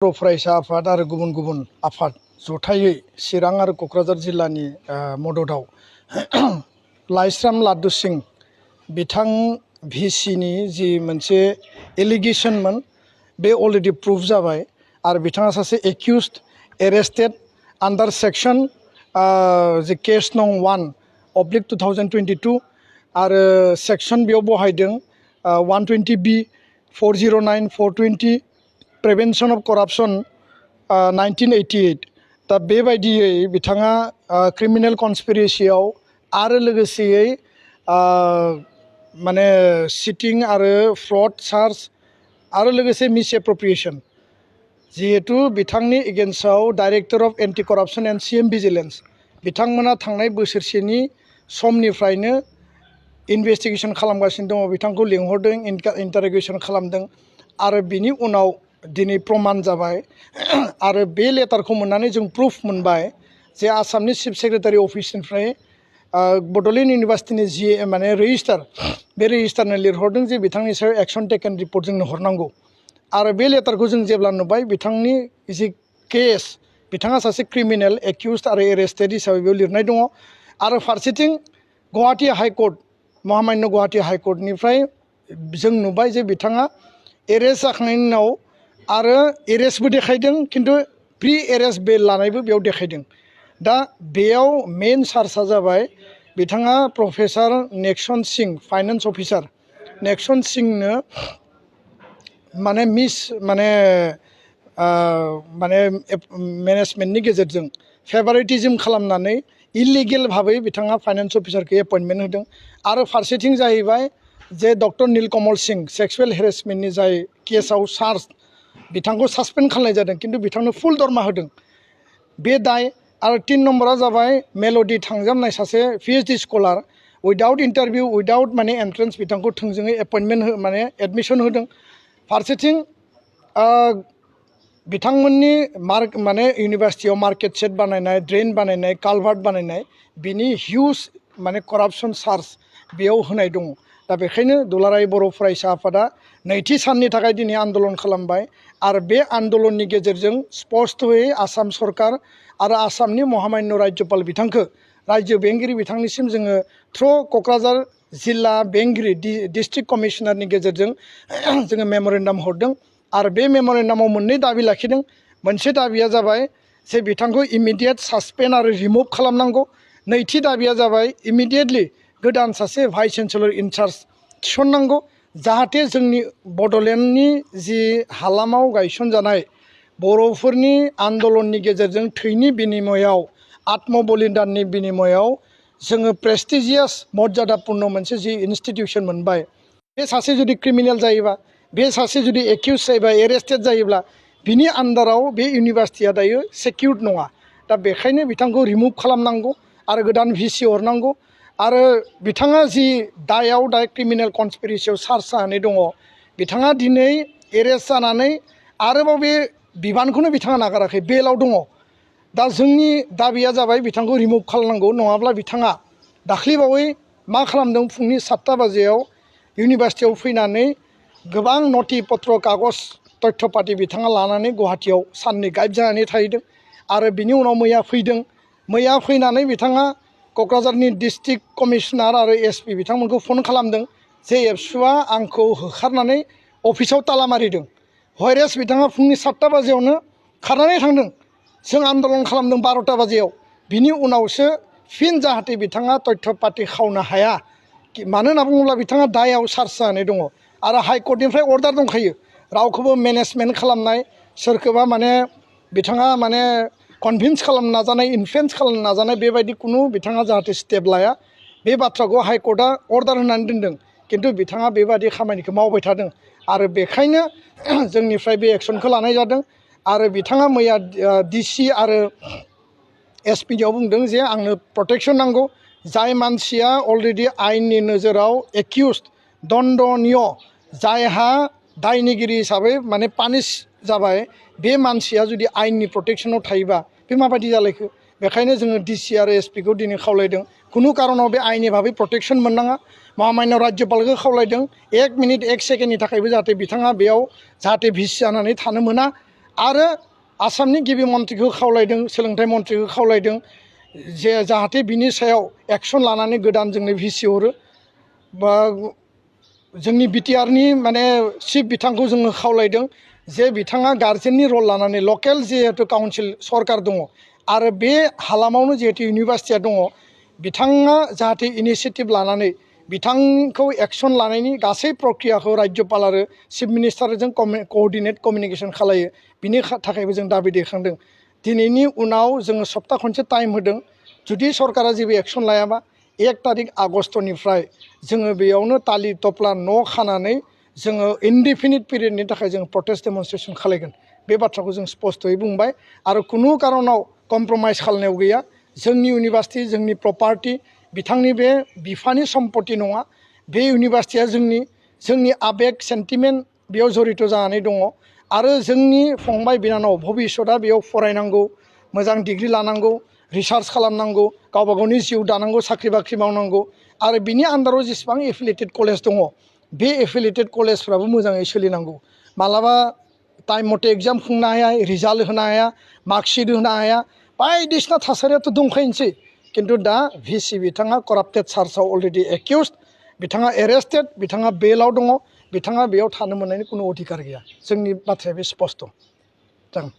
फरायसा आफाद आरो गुबुन गुबुन आफाद जथायै चिरां आरो क'क्राझार जिल्लानि मददाव लाइस्राम लाद्दु सिं बिथां भिसिनि जि मोनसे एलिगेशनमोन बे अलरेडि प्रुफ जाबाय आरो बिथाङा सासे एक्यूज्ड एरेस्टेड आन्डार सेक्शन जि केस नं 1/2022 आरो सेक्शन बेयाव बहायदों 120B 409 420 प्रिवेंशन ऑफ करप्शन 1988 दा बेबायदियै बिथाङा क्रिमिनल कन्सपिरेसियाव आरो लोगोसेयै माने सिटिं आरो फ्रड चार्ज आरो लोगोसे मिस एप्रोप्रिएशन जिहेतु बिथांनि एगेन्स्टआव director of anti corruption and CM vigilance बिथांमोना थांनाय बोसोरसेनि समनिफ्रायनो इनभेस्टिगेशन खालामगासिनो दङ बिथांखौ लिंहरदों इन्टारोगेशन खालामदों आरो बिनि उनाव दिनै प्रमाण जाबाय आरो बे लेटारखौ मोननानै जों प्रुफ मोनबाय जे आसामनि चिफ सेक्रेटारि अफिसनिफ्राय बड'लेण्ड इउनिभार्सिटिनि जि माने रेजिस्टार बे रेजिस्टारनो लिरहरदों जे बिथांनि सायाव एक्शन टेकेन रिपर्ट जोंनो हरनांगौ आरो बे लेटारखौ जों जेब्ला नुबाय बिथांनि जि केस बिथाङा सासे क्रिमिनेल एक्यूज्ड आरो एरेस्टेड हिसाबै बेयाव लिरनाय दङ आरो फारसेथिं गुवाहाटी हाइकर्ट महामान्य गुवाहाटी हाइकर्टनिफ्राय जों नुबाय जे बिथाङा एरेस्ट जाखांनायनि उनाव आरो एरेस्टबो देखायदों खिन्थु प्रि एरेस्ट बेल लानायबो बेयाव देखायदों दा बेयाव मेन चार्जआ जाबाय बिथाङा प्रफेसर नेक्सन सिं फाइनेन्स अफिसार नेक्सन सिंनो माने मेनेजमेन्टनि गेजेरजों फेभारिटिज्म खालामनानै इलिगेल भाबै बिथाङा फाइनेन्स अफिसारखौ एपइन्टमेन्ट होदों आरो फारसेथिं जाहैबाय जे डक्टर नीलकमल सिं सेक्सुवेल हेरेसमेन्टनि जाय केसाव चार्ज बिथांखौ सासपेन्ड खालामनाय जादों खिन्थु बिथांनो फुल दरमा होदों बे दाय आरो 3 नम्बरा जाबाय मेल'डी थांजामनाय सासे PhD scholar without interview without माने एन्ट्रेन्स बिथांखौ थोंजोङै एपइन्टमेन्ट माने एडमिसन होदों फारसेथिं बिथांमोननि माने इउनिभार्सिटियाव मार्केट सेट बानायनाय ड्रेन बानायनाय कालभार्ट बानायनाय बिनि हिउज माने करापसन चार्ज बेयाव होनाय दङ दा बेखायनो दुलाराय बर' फरायसा आफादा नैथि साननि थाखाय दिनै आन्दलन खालामबाय आरो बे आन्दलननि गेजेरजों स्पष्टयै आसाम सरकार आरो आसामनि महामान्य राज्यपाल बिथांखौ राज्य बेंगिरि बिथांनिसिम जोङो थ्रु क'क्राझार जिल्ला बेंगिरि डिस्ट्रिक्ट कमिशनारनि गेजेरजों जोङो मेम'रेन्डाम हरदों आरो बे मेम'रेन्डामाव मोननै दाबि लाखिदों मोनसे दाबिया जाबाय जे बिथांखौ इमिडियेट सासपेन्ड आरो रिमुभ खालामनांगौ नैथि दाबिया जाबाय इमिडियेटलि गोदान सासे भाइस चेन्सेलर इनचार्ज थिसननांगौ जाहाथे जोंनि बड'लेण्डनि जि हालामाव गायसनजानाय बर'फोरनि आन्दलननि गेजेरजों थैनि बिनिमयाव आत्म बलिदाननि बिनिमयाव जोङो प्रेस्टिजियास मर्यादापूर्ण मोनसे जि इन्स्टिटिउसन मोनबाय बे सासे जुदि क्रिमिनेल जायोबा बे सासे जुदि एक्यूज जायोबा एरेस्टेड जायोब्ला बिनि आन्डाराव बे इउनिभार्सिटिया दायो सेक्युर्ड नङा दा बेखायनो बिथांखौ रिमुभ खालामनांगौ आरो गोदान भिसि हरनांगौ आरो बिथाङा जि दायाव दा क्रिमिनेल कन्सपिरेसियाव चार्ज जानानै दङ बिथाङा दिनै एरेस्ट जानानै आरोबाव बे बिबानखौनो बिथाङा नागाराखै बेलाव दङ दा जोंनि दाबिया जाबाय बिथांखौ रिमुभ खालामनांगौ नङाब्ला बिथाङा दाख्लैबावै मा खालामदों फुंनि 7टा बाजियाव इउनिभार्सिटियाव फैनानै गोबां नथि पत्र कागज तथ्य पाति बिथाङा लानानै गुवाहाटियाव साननै गाइड जानानै थाहैदों आरो बिनि उनाव मैया फैनानै बिथाङा क'क्राझारनि डिस्ट्रिक्ट कमिशनार आरो एसपि बिथांमोनखौ फन खालामदों जे एबसुआ आंखौ होखारनानै अफिसाव ताला मारिदों हयरेस बिथाङा फुंनि 7टा बाजियावनो खारनानै थांदों जों आन्दलन खालामदों 12टा बाजियाव बिनि उनावसो फिन जाहाथे बिथाङा तथ्य पाति खावनो हाया मानो होनना बुङोब्ला बिथाङा दायाव चार्ज जानानै दङ आरो हाइकर्टनिफ्राय अर्डार दंखायो रावखौबो मेनेजमेन्ट खालामनाय सोरखौबा माने बिथाङा माने कनभिन्स खालामनो नाजानाय इनफ्लुयेन्स खालामनो नाजानाय बेबायदि कुनु बिथाङा जाहाथे स्टेप लाया बे बाथ्राखौ हाइकर्टआ अर्डार होनानै दोनदों खिन्थु बिथाङा बेबायदि खामानिखौ मावबाय थादों आरो बेखायनो जोंनिफ्राय बे एक्सनखौ लानाय जादों आरो बिथाङा मैया डिसि आरो एसपिनियाव बुंदों जे आंनो प्रटेक्शन नांगौ जाय मानसिया अलरेडि आयेननि नोजोराव एक्यूज्ड दण्डनीय जायहा दायनिगिरि हिसाबै माने पानिश जाबाय बे मानसिया जुदि आयेननि प्रटेक्शनाव थायोबा बे माबायदि जालायखो बेखायनो जोङो डिसि आरो एसपिखौ दिनै खावलायदों कुनु कारनाव बे आयेननि भाबै प्रटेक्शन मोननाङा महामान्य राज्यपालखौ खावलायदों 1 मिनिट 1 सेकेन्डनि थाखायबो जाहाथे बिथाङा बेयाव जाहाथे भिसि जानानै थानो मोना आरो आसामनि गिबि मन्थ्रिखौ खावलायदों सोलोंथाइ मन्थ्रिखौ खावलायदों जे जाहाथे बिनि सायाव एक्सन लानानै गोदान जोंनो भिसि हरो बा जोंनि बिटिआरनि माने चिफ बिथांखौ जोङो खावलायदों जे बिथाङा गार्जेननि रल लानानै लकेल जिहेतु काउन्सिल सरकार दङ आरो बे हालामावनो जिहेतु इउनिभार्सिटिया दङ बिथाङा जाहाथे इनिसियेटिभ लानानै बिथांखौ एक्सन लानायनि गासै प्रक्रियाखौ राज्यपाल आरो चिफ मिनिस्टारजों कअर्डिनेट कमिउनिकेसन खालायो बिनि थाखायबो जों दाबि दैखांदों दिनैनि उनाव जोङो सप्ता खनसे टाइम होदों जुदि सरकारा जेबो एक्सन लायाबा 1 तारिख आगस्टनिफ्राय जोङो बेयावनो तालि तप्ला न' खानानै जोङो इनडिफिनिट पिरियडनि थाखाय जों प्रटेस्ट डेमनस्ट्रेसन खालायगोन बे बाथ्राखौ जों स्पष्टयै बुंबाय आरो खुनु कारनाव कमप्रमाइज खालामनायाव गैया जोंनि इउनिभार्सिटि जोंनि प्रपार्टि बिथांनि बे बिफानि सम्पति नङा बे इउनिभार्सिटिया जोंनि आबेग सेन्टिमेन्ट बेयाव जड़ित जानानै दङ आरो जोंनि फंबाय बिनानाव भबिष्यतआ बेयाव फरायनांगौ मोजां डिग्री लानांगौ रिसार्च खालामनांगौ गावबा गावनि जिउ दानांगौ साख्रि बाख्रि मावनांगौ आरो बिनि आन्दाराव जेसेबां एफिलिएटेड कलेज दङ बे एफिलिएटेड कलेजफ्राबो मोजाङै सोलिनांगौ मालाबा टाइम मथे एग्जाम खुंनो हाया रिजाल्ट होनो हाया मार्कशीट होनो हाया बायदिसिना थासारियाथ' दंखायोनोसै किन्तु दा भिसि बिथाङा कराप्टेड चार्जआव अलरेडि एक्यूज्ड बिथाङा एरेस्टेड बिथाङा बेलआव दङ बिथाङा बेयाव थानो मोननायनि कुनु अधिकार गैया जोंनि बाथ्राया बे स्पष्ट जागोन